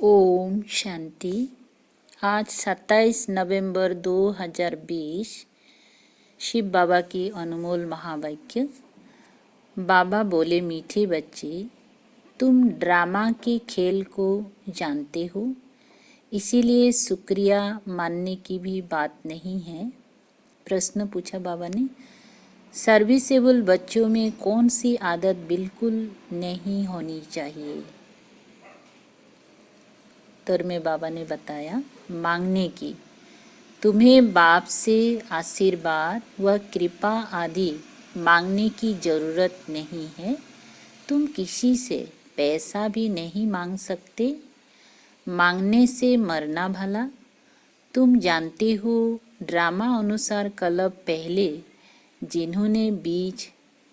ओम शांति। आज 27 नवंबर 2020 शिव बाबा की अनमोल महावाक्य। बाबा बोले, मीठे बच्चे, तुम ड्रामा के खेल को जानते हो, इसीलिए शुक्रिया मानने की भी बात नहीं है। प्रश्न पूछा बाबा ने, सर्विसेबल बच्चों में कौन सी आदत बिल्कुल नहीं होनी चाहिए? उत्तर में बाबा ने बताया, मांगने की। तुम्हें बाप से आशीर्वाद व कृपा आदि मांगने की जरूरत नहीं है। तुम किसी से पैसा भी नहीं मांग सकते। मांगने से मरना भला। तुम जानते हो, ड्रामा अनुसार कल्प पहले जिन्होंने बीज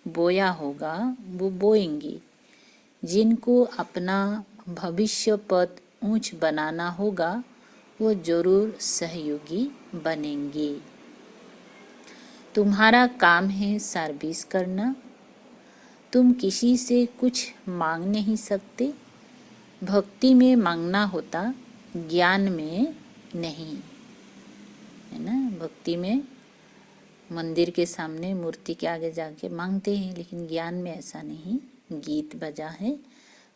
बोया होगा वो बोएंगे। जिनको अपना भविष्य पथ ऊंच बनाना होगा वो जरूर सहयोगी बनेंगे। तुम्हारा काम है सर्विस करना। तुम किसी से कुछ मांग नहीं सकते। भक्ति में मांगना होता, ज्ञान में नहीं, है ना। भक्ति में मंदिर के सामने मूर्ति के आगे जाके मांगते हैं, लेकिन ज्ञान में ऐसा नहीं। गीत बजा है,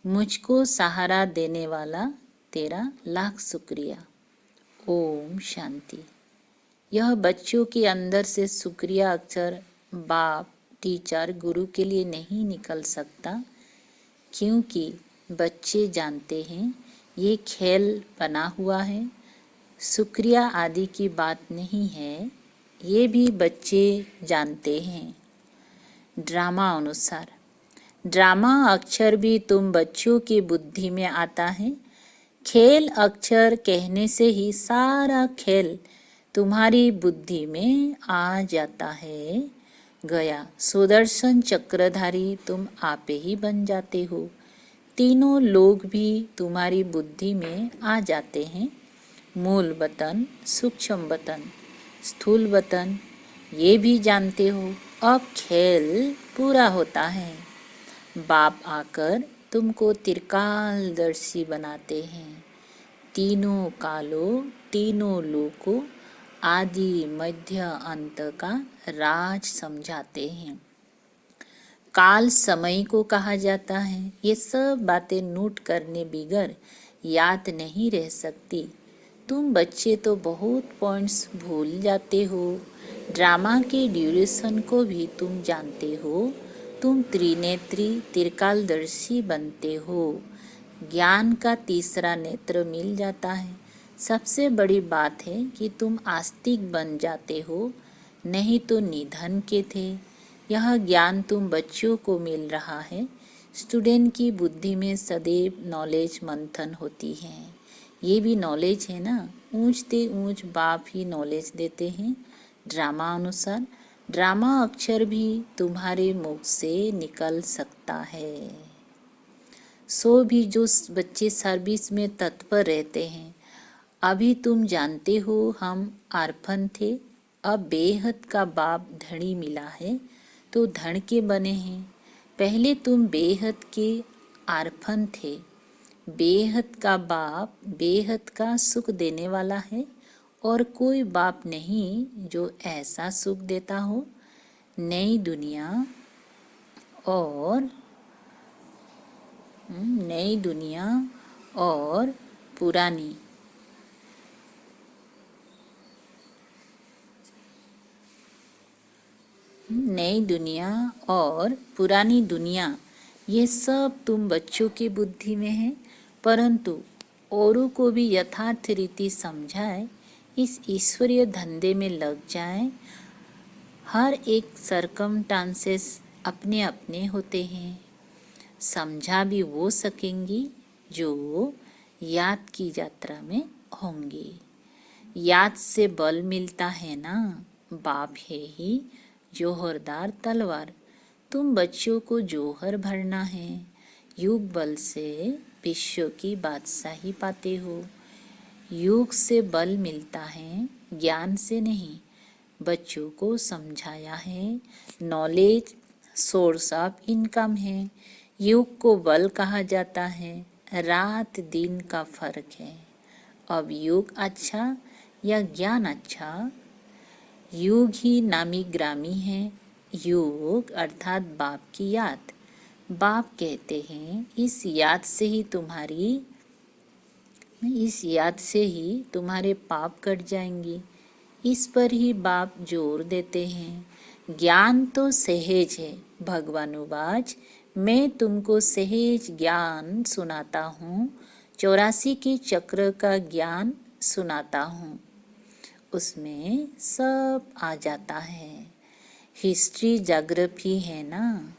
मुझको सहारा देने वाला तेरा लाख शुक्रिया। ओम शांति। यह बच्चों के अंदर से शुक्रिया अक्षर बाप, टीचर, गुरु के लिए नहीं निकल सकता, क्योंकि बच्चे जानते हैं ये खेल बना हुआ है। शुक्रिया आदि की बात नहीं है, ये भी बच्चे जानते हैं। ड्रामा अनुसार, ड्रामा अक्षर भी तुम बच्चों की बुद्धि में आता है। खेल अक्षर कहने से ही सारा खेल तुम्हारी बुद्धि में आ जाता है। गया सुदर्शन चक्रधारी तुम आपे ही बन जाते हो। तीनों लोग भी तुम्हारी बुद्धि में आ जाते हैं। मूल वतन, सूक्ष्म वतन, स्थूल वतन, ये भी जानते हो। अब खेल पूरा होता है। बाप आकर तुमको त्रिकालदर्शी बनाते हैं। तीनों कालों, तीनों लोकों, आदि मध्य अंत का राज समझाते हैं। काल समय को कहा जाता है। ये सब बातें नोट करने बिगर याद नहीं रह सकती। तुम बच्चे तो बहुत पॉइंट्स भूल जाते हो। ड्रामा के ड्यूरेशन को भी तुम जानते हो। तुम त्रिनेत्री, त्रिकालदर्शी बनते हो। ज्ञान का तीसरा नेत्र मिल जाता है। सबसे बड़ी बात है कि तुम आस्तिक बन जाते हो, नहीं तो निधन के थे। यह ज्ञान तुम बच्चों को मिल रहा है। स्टूडेंट की बुद्धि में सदैव नॉलेज मंथन होती है। ये भी नॉलेज है ना। ऊंचते ऊंच बाप ही नॉलेज देते हैं। ड्रामा अनुसार ड्रामा अक्षर भी तुम्हारे मुख से निकल सकता है। सो भी जो बच्चे सर्विस में तत्पर रहते हैं, अभी तुम जानते हो हम आर्फन थे, अब बेहद का बाप धनी मिला है तो धन के बने हैं। पहले तुम बेहद के आर्फन थे। बेहद का बाप बेहद का सुख देने वाला है, और कोई बाप नहीं जो ऐसा सुख देता हो। नई दुनिया और पुरानी नई दुनिया और पुरानी दुनिया, ये सब तुम बच्चों की बुद्धि में है। परंतु औरों को भी यथार्थ रीति समझाए, इस ईश्वरीय धंधे में लग जाए। हर एक सरकमस्टांसेस अपने अपने होते हैं। समझा भी वो सकेंगी जो याद की यात्रा में होंगी। याद से बल मिलता है ना। बाप है ही जोहरदार तलवार। तुम बच्चों को जोहर भरना है। युग बल से विश्व की बादशाही पाते हो। युग से बल मिलता है, ज्ञान से नहीं। बच्चों को समझाया है, नॉलेज सोर्स ऑफ इनकम है। युग को बल कहा जाता है, रात दिन का फर्क है। अब योग अच्छा या ज्ञान अच्छा? योग ही नामी ग्रामी है। योग अर्थात बाप की याद। बाप कहते हैं इस याद से ही तुम्हारे पाप कट जाएंगे। इस पर ही बाप जोर देते हैं। ज्ञान तो सहज है। भगवानुवाच, मैं तुमको सहज ज्ञान सुनाता हूँ, 84 के चक्र का ज्ञान सुनाता हूँ। उसमें सब आ जाता है। हिस्ट्री ज्योग्राफी है ना।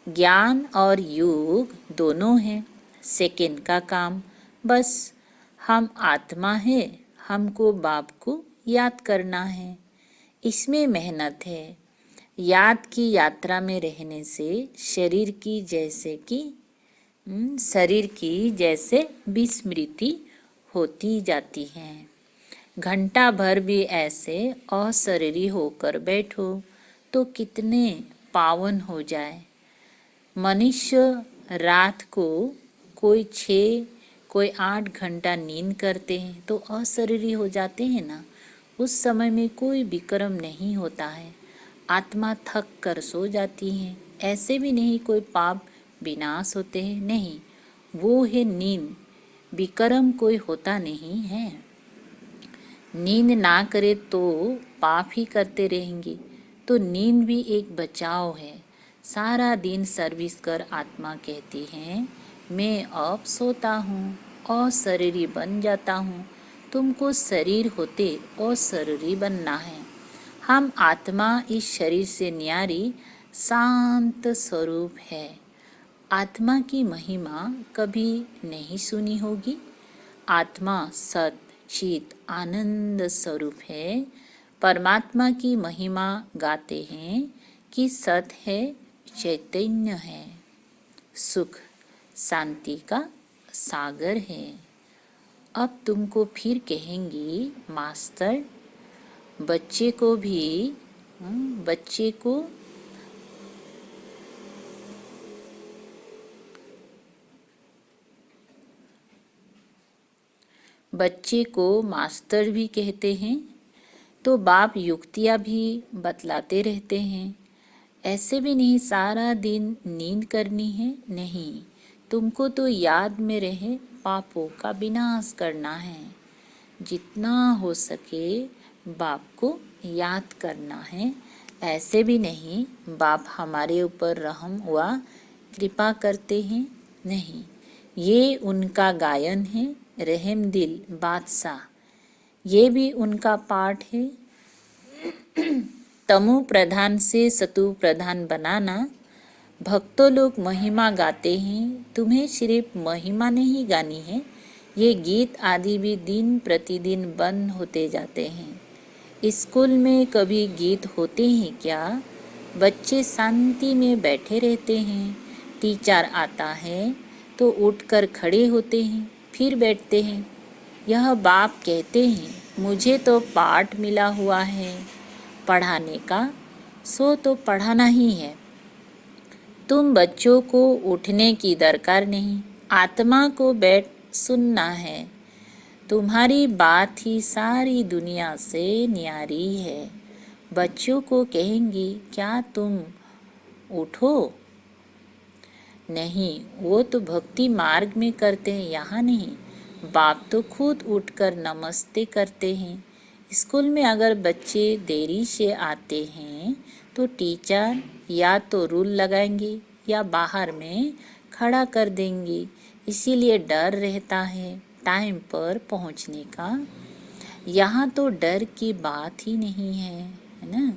ज्ञान और योग दोनों हैं। सेकंड का काम बस हम आत्मा है, हमको बाप को याद करना है। इसमें मेहनत है। याद की यात्रा में रहने से शरीर की जैसे विस्मृति होती जाती है। घंटा भर भी ऐसे अशरीरी होकर बैठो तो कितने पावन हो जाए। मनुष्य रात को कोई 6 कोई 8 घंटा नींद करते हैं तो अशरीरी हो जाते हैं ना। उस समय में कोई विक्रम नहीं होता है। आत्मा थक कर सो जाती है। ऐसे भी नहीं कोई पाप विनाश होते हैं, नहीं, वो है नींद। विक्रम कोई होता नहीं है। नींद ना करे तो पाप ही करते रहेंगे। तो नींद भी एक बचाव है। सारा दिन सर्विस कर आत्मा कहती है मैं अब सोता हूँ और शरीरी बन जाता हूँ। तुमको शरीर होते और शरीरी बनना है। हम आत्मा इस शरीर से न्यारी शांत स्वरूप है। आत्मा की महिमा कभी नहीं सुनी होगी। आत्मा सत चित आनंद स्वरूप है। परमात्मा की महिमा गाते हैं कि सत है, चैतन्य है, सुख शांति का सागर है। अब तुमको फिर कहेंगी मास्टर, बच्चे को मास्टर भी कहते हैं तो बाप युक्तियाँ भी बतलाते रहते हैं। ऐसे भी नहीं सारा दिन नींद करनी है, नहीं, तुमको तो याद में रहे पापों का विनाश करना है। जितना हो सके बाप को याद करना है। ऐसे भी नहीं बाप हमारे ऊपर रहम हुआ कृपा करते हैं, नहीं, ये उनका गायन है। रहम दिल बादशाह, ये भी उनका पाठ है। तमु प्रधान से सतु प्रधान बनाना। भक्तों लोग महिमा गाते हैं, तुम्हें सिर्फ महिमा नहीं गानी है, ये गीत आदि भी दिन प्रतिदिन बंद होते जाते हैं। स्कूल में कभी गीत होते हैं क्या? बच्चे शांति में बैठे रहते हैं। टीचर आता है तो उठकर खड़े होते हैं, फिर बैठते हैं। यह बाप कहते हैं मुझे तो पाठ मिला हुआ है पढ़ाने का, सो तो पढ़ाना ही है। तुम बच्चों को उठने की दरकार नहीं, आत्मा को बैठ सुनना है। तुम्हारी बात ही सारी दुनिया से न्यारी है। बच्चों को कहेंगी क्या तुम उठो? नहीं, वो तो भक्ति मार्ग में करते हैं, यहाँ नहीं। बाप तो खुद उठकर नमस्ते करते हैं। स्कूल में अगर बच्चे देरी से आते हैं तो टीचर या तो रूल लगाएंगे या बाहर में खड़ा कर देंगे। इसीलिए डर रहता है टाइम पर पहुंचने का। यहाँ तो डर की बात ही नहीं है ना।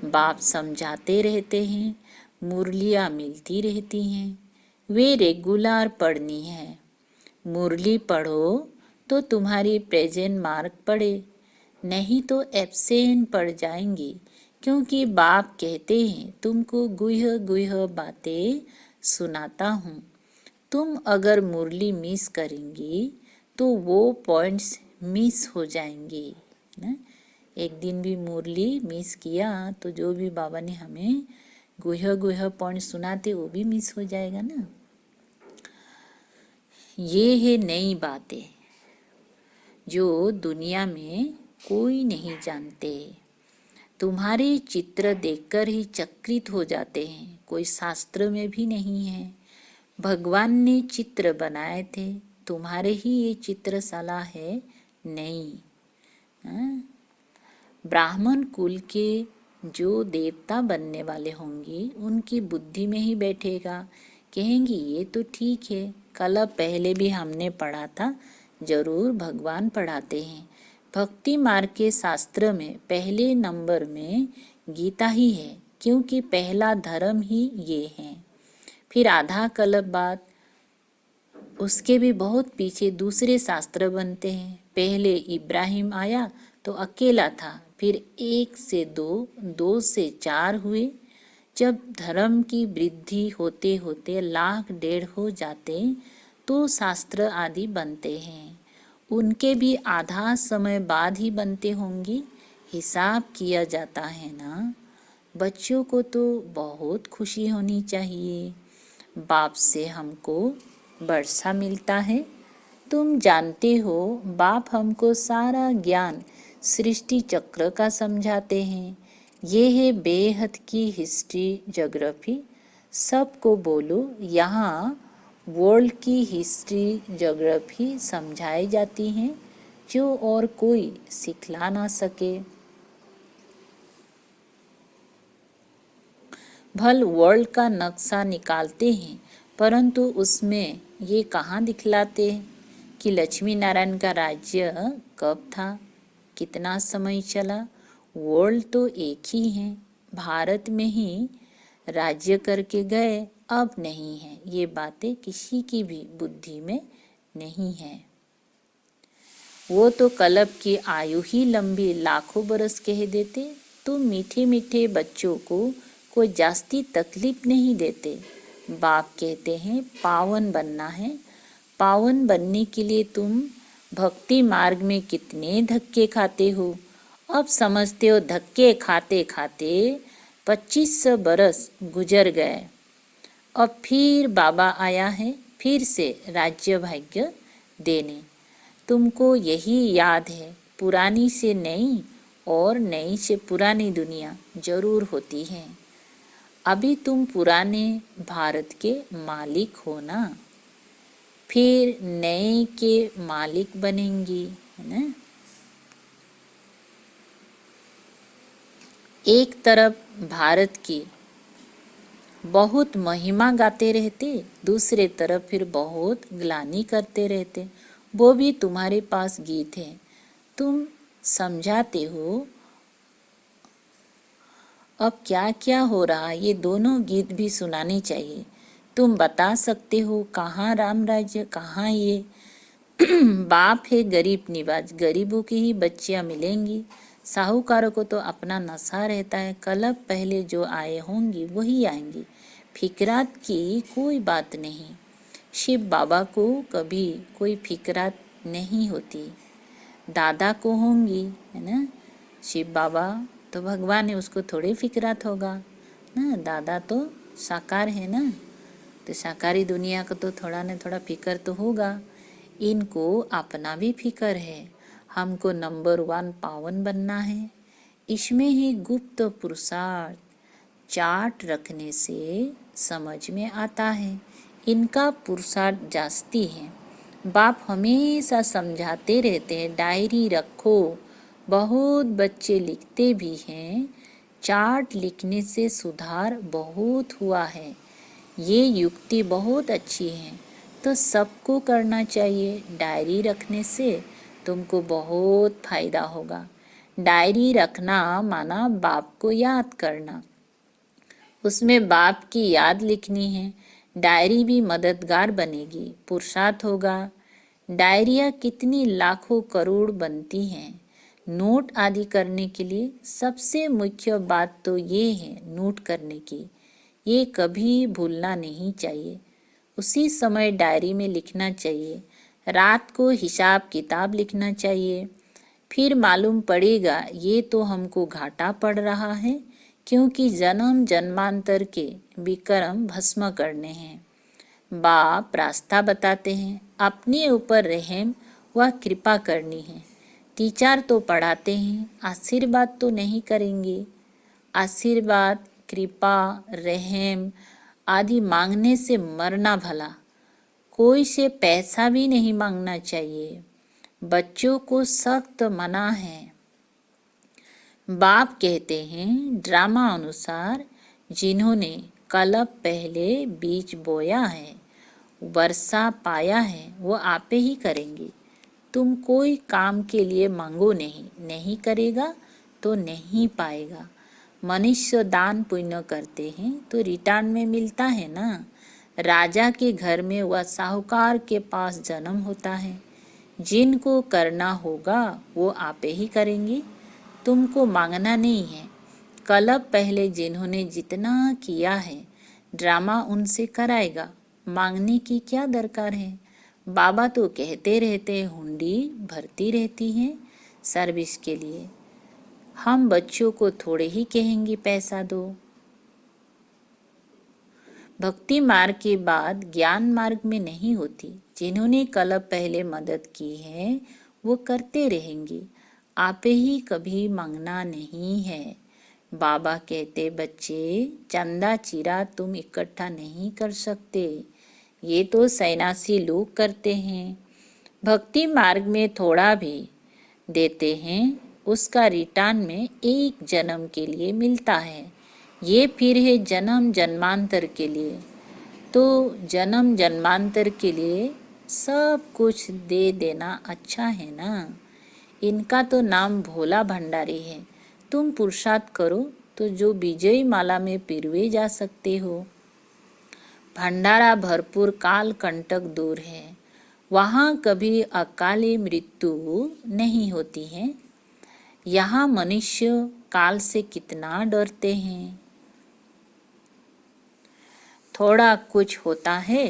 बाप समझाते रहते हैं, मुरलियाँ मिलती रहती हैं, वे रेगुलर पढ़नी है। मुरली पढ़ो तो तुम्हारी प्रेजेंट मार्क पड़े, नहीं तो एब्सेंट पड़ जाएंगी। क्योंकि बाप कहते हैं तुमको गुह्य गुह्य बातें सुनाता हूँ। तुम अगर मुरली मिस करेंगी तो वो पॉइंट्स मिस हो जाएंगे ना। एक दिन भी मुरली मिस किया तो जो भी बाबा ने हमें गुह्य गुह्य पॉइंट सुनाते वो भी मिस हो जाएगा ना। ये है नई बातें जो दुनिया में कोई नहीं जानते। तुम्हारे चित्र देखकर ही चकित हो जाते हैं, कोई शास्त्र में भी नहीं है। भगवान ने चित्र बनाए थे, तुम्हारे ही ये चित्रशाला है नहीं। ब्राह्मण कुल के जो देवता बनने वाले होंगे उनकी बुद्धि में ही बैठेगा, कहेंगे ये तो ठीक है, कल पहले भी हमने पढ़ा था, जरूर भगवान पढ़ाते हैं। भक्ति मार्ग के शास्त्र में पहले नंबर में गीता ही है, क्योंकि पहला धर्म ही ये है। फिर आधा कल्प बाद उसके भी बहुत पीछे दूसरे शास्त्र बनते हैं। पहले इब्राहिम आया तो अकेला था, फिर 1 से 2, 2 से 4 हुए। जब धर्म की वृद्धि होते होते 1,00,000 हो जाते तो शास्त्र आदि बनते हैं। उनके भी आधा समय बाद ही बनते होंगे, हिसाब किया जाता है ना। बच्चों को तो बहुत खुशी होनी चाहिए, बाप से हमको वर्षा मिलता है। तुम जानते हो बाप हमको सारा ज्ञान सृष्टि चक्र का समझाते हैं। ये है बेहद की हिस्ट्री ज्योग्राफी। सबको बोलो, यहाँ वर्ल्ड की हिस्ट्री ज्योग्राफी समझाई जाती हैं जो और कोई सिखला ना सके। भल वर्ल्ड का नक्शा निकालते हैं, परंतु उसमें ये कहाँ दिखलाते कि लक्ष्मी नारायण का राज्य कब था, कितना समय चला। वर्ल्ड तो एक ही है, भारत में ही राज्य करके गए, अब नहीं है। ये बातें किसी की भी बुद्धि में नहीं है। वो तो कल्प की आयु ही लंबी लाखों बरस कह देते। तुम मीठे मीठे बच्चों को कोई जास्ती तकलीफ नहीं देते। बाप कहते हैं पावन बनना है। पावन बनने के लिए तुम भक्ति मार्ग में कितने धक्के खाते हो। अब समझते हो धक्के खाते खाते 2500 बरस गुजर गए। अब फिर बाबा आया है, फिर से राज्य भाग्य देने। तुमको यही याद है, पुरानी से नई और नई से पुरानी दुनिया जरूर होती है। अभी तुम पुराने भारत के मालिक हो ना, फिर नए के मालिक बनेंगी, है ना। एक तरफ भारत की बहुत महिमा गाते रहते, दूसरे तरफ फिर बहुत ग्लानि करते रहते। वो भी तुम्हारे पास गीत है, तुम समझाते हो अब क्या क्या हो रहा, ये दोनों गीत भी सुनाने चाहिए। तुम बता सकते हो कहाँ राम राज्य, कहाँ ये बाप है गरीब निवाज, गरीबों की ही बच्चियां मिलेंगी। साहूकारों को तो अपना नशा रहता है, कल पहले जो आए होंगी वही आएंगी। फिक्रात की कोई बात नहीं। शिव बाबा को कभी कोई फिक्रात नहीं होती, दादा को होंगी, है ना। शिव बाबा तो भगवान है, उसको थोड़ी फिक्रात होगा ना। दादा तो साकार है ना, तो साकारी दुनिया का तो थोड़ा न थोड़ा फिक्र तो होगा। इनको अपना भी फिक्र है, हमको नंबर 1 पावन बनना है। इसमें ही गुप्त पुरुषार्थ चार्ट रखने से समझ में आता है। इनका पुरुषार्थ जास्ती है। बाप हमेशा समझाते रहते हैं डायरी रखो। बहुत बच्चे लिखते भी हैं, चार्ट लिखने से सुधार बहुत हुआ है। ये युक्ति बहुत अच्छी है, तो सबको करना चाहिए। डायरी रखने से तुमको बहुत फायदा होगा। डायरी रखना माना बाप को याद करना, उसमें बाप की याद लिखनी है। डायरी भी मददगार बनेगी, पुरुषार्थ होगा। डायरियाँ कितनी लाखों करोड़ बनती हैं। नोट आदि करने के लिए सबसे मुख्य बात तो ये है नोट करने की, ये कभी भूलना नहीं चाहिए। उसी समय डायरी में लिखना चाहिए। रात को हिसाब किताब लिखना चाहिए। फिर मालूम पड़ेगा ये तो हमको घाटा पड़ रहा है, क्योंकि जन्म जन्मांतर के विक्रम भस्म करने हैं। बाप रास्ता बताते हैं, अपने ऊपर रहम व कृपा करनी है। टीचर तो पढ़ाते हैं, आशीर्वाद तो नहीं करेंगे। आशीर्वाद, कृपा, रहम आदि मांगने से मरना भला। कोई से पैसा भी नहीं मांगना चाहिए। बच्चों को सख्त मना है। बाप कहते हैं ड्रामा अनुसार जिन्होंने कल्प पहले बीज बोया है, वर्षा पाया है, वो आपे ही करेंगे। तुम कोई काम के लिए मांगो नहीं, नहीं करेगा तो नहीं पाएगा। मनुष्य दान पुण्य करते हैं तो रिटर्न में मिलता है ना। राजा के घर में व साहूकार के पास जन्म होता है। जिनको करना होगा वो आपे ही करेंगे। तुमको मांगना नहीं है। कल्प पहले जिन्होंने जितना किया है ड्रामा उनसे कराएगा। मांगने की क्या दरकार है। बाबा तो कहते रहते हुंडी भरती रहती है सर्विस के लिए। हम बच्चों को थोड़े ही कहेंगे पैसा दो। भक्ति मार्ग के बाद ज्ञान मार्ग में नहीं होती। जिन्होंने कल्प पहले मदद की है वो करते रहेंगे। आपे ही कभी मांगना नहीं है। बाबा कहते बच्चे चंदा चिरा तुम इकट्ठा नहीं कर सकते, ये तो सन्यासी लोग करते हैं। भक्ति मार्ग में थोड़ा भी देते हैं, उसका रिटर्न में एक जन्म के लिए मिलता है। ये फिर है जन्म जन्मांतर के लिए। तो जन्म जन्मांतर के लिए सब कुछ दे देना अच्छा है ना। इनका तो नाम भोला भंडारी है। तुम पुरुषार्थ करो तो जो विजयी माला में पिरवे जा सकते हो। भंडारा भरपूर काल कंटक दूर है, वहाँ कभी अकाली मृत्यु नहीं होती है। यहाँ मनुष्य काल से कितना डरते हैं। थोड़ा कुछ होता है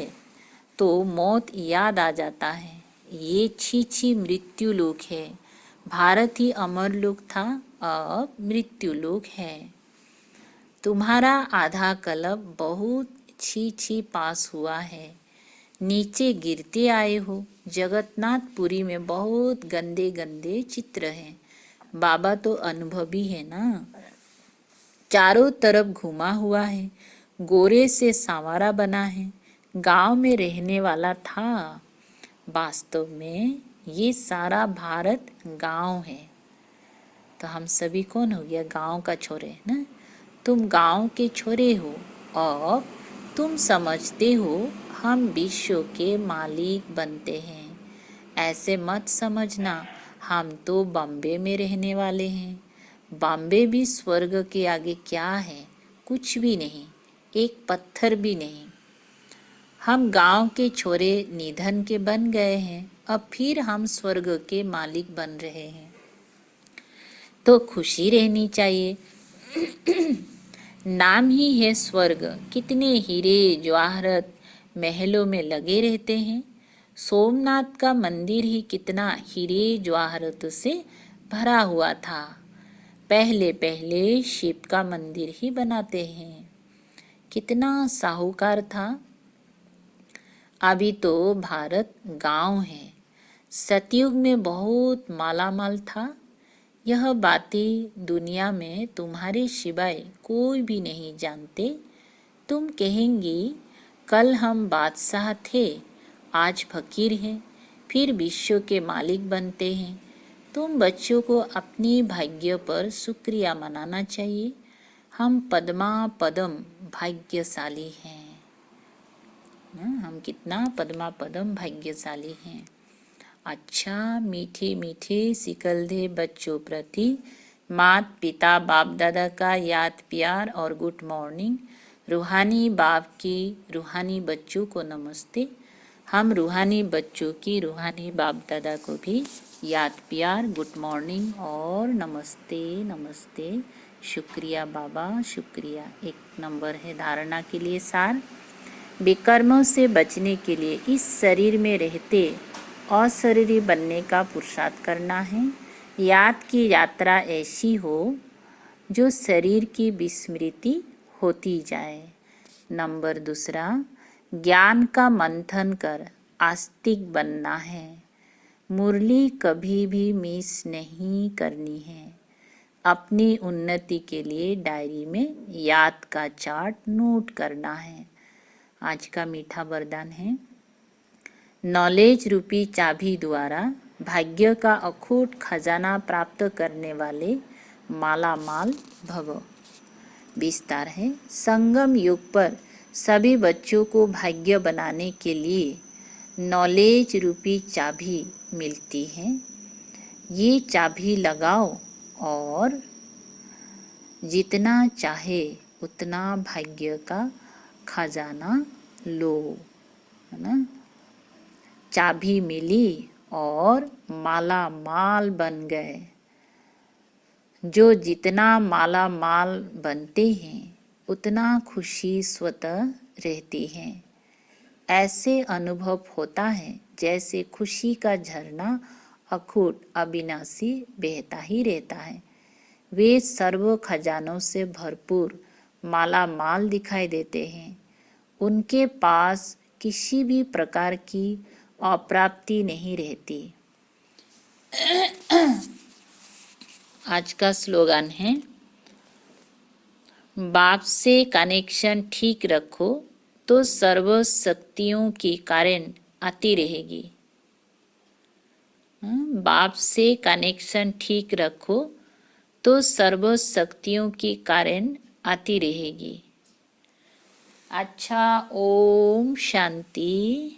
तो मौत याद आ जाता है। ये छी मृत्यु लोक है। भारत ही अमर लोक था, अब मृत्यु लोक है। तुम्हारा आधा कल्प बहुत छी पास हुआ है। नीचे गिरते आए हो। जगन्नाथपुरी में बहुत गंदे गंदे चित्र हैं। बाबा तो अनुभवी है ना। चारों तरफ घुमा हुआ है, गोरे से सांवरा बना है। गांव में रहने वाला था। वास्तव में ये सारा भारत गांव है। तो हम सभी कौन हो गया, गांव का छोरे ना। तुम गांव के छोरे हो और तुम समझते हो हम विश्व के मालिक बनते हैं। ऐसे मत समझना, हम तो बॉम्बे में रहने वाले हैं। बॉम्बे भी स्वर्ग के आगे क्या है, कुछ भी नहीं, एक पत्थर भी नहीं। हम गांव के छोरे निधन के बन गए हैं, अब फिर हम स्वर्ग के मालिक बन रहे हैं। तो खुशी रहनी चाहिए। नाम ही है स्वर्ग। कितने हीरे जवाहरत महलों में लगे रहते हैं। सोमनाथ का मंदिर ही कितना हीरे जवाहरत से भरा हुआ था। पहले पहले शिव का मंदिर ही बनाते हैं। कितना साहूकार था। अभी तो भारत गांव है। सतयुग में बहुत मालामाल था। यह बातें दुनिया में तुम्हारे सिवाय कोई भी नहीं जानते। तुम कहेंगी कल हम बादशाह थे, आज फकीर हैं, फिर विश्व के मालिक बनते हैं। तुम बच्चों को अपने भाग्य पर शुक्रिया मनाना चाहिए। हम पद्मा पदम भाग्यशाली हैं। हम कितना पद्मा पदम भाग्यशाली हैं। अच्छा, मीठे मीठे सिकलधे बच्चों प्रति माता पिता बाप दादा का याद प्यार और गुड मॉर्निंग। रूहानी बाप की रूहानी बच्चों को नमस्ते। हम रूहानी बच्चों की रूहानी बाप दादा को भी याद प्यार, गुड मॉर्निंग और नमस्ते नमस्ते। शुक्रिया बाबा, शुक्रिया। एक नंबर है धारणा के लिए सार। विकर्मों से बचने के लिए इस शरीर में रहते अशरीरी बनने का पुरुषार्थ करना है। याद की यात्रा ऐसी हो जो शरीर की विस्मृति होती जाए। नंबर दूसरा, ज्ञान का मंथन कर आस्तिक बनना है। मुरली कभी भी मिस नहीं करनी है। अपनी उन्नति के लिए डायरी में याद का चार्ट नोट करना है। आज का मीठा वरदान है, नॉलेज रूपी चाबी द्वारा भाग्य का अखूट खजाना प्राप्त करने वाले माला माल भव। विस्तार है, संगम युग पर सभी बच्चों को भाग्य बनाने के लिए नॉलेज रूपी चाबी मिलती है। ये चाबी लगाओ और जितना चाहे उतना भाग्य का खजाना लो, है ना। चाबी मिली और माला माल बन गए। जो जितना माला माल बनते हैं उतना खुशी स्वतः रहती है। ऐसे अनुभव होता है जैसे खुशी का झरना अखूट अविनाशी बहता ही रहता है। वे सर्व खजानों से भरपूर माला माल दिखाई देते हैं। उनके पास किसी भी प्रकार की अप्राप्ति नहीं रहती। आज का स्लोगन है, बाप से कनेक्शन ठीक रखो तो सर्व शक्तियों की कारण आती रहेगी। बाप से कनेक्शन ठीक रखो तो सर्व शक्तियों की कारण आती रहेगी। अच्छा, ओम शांति।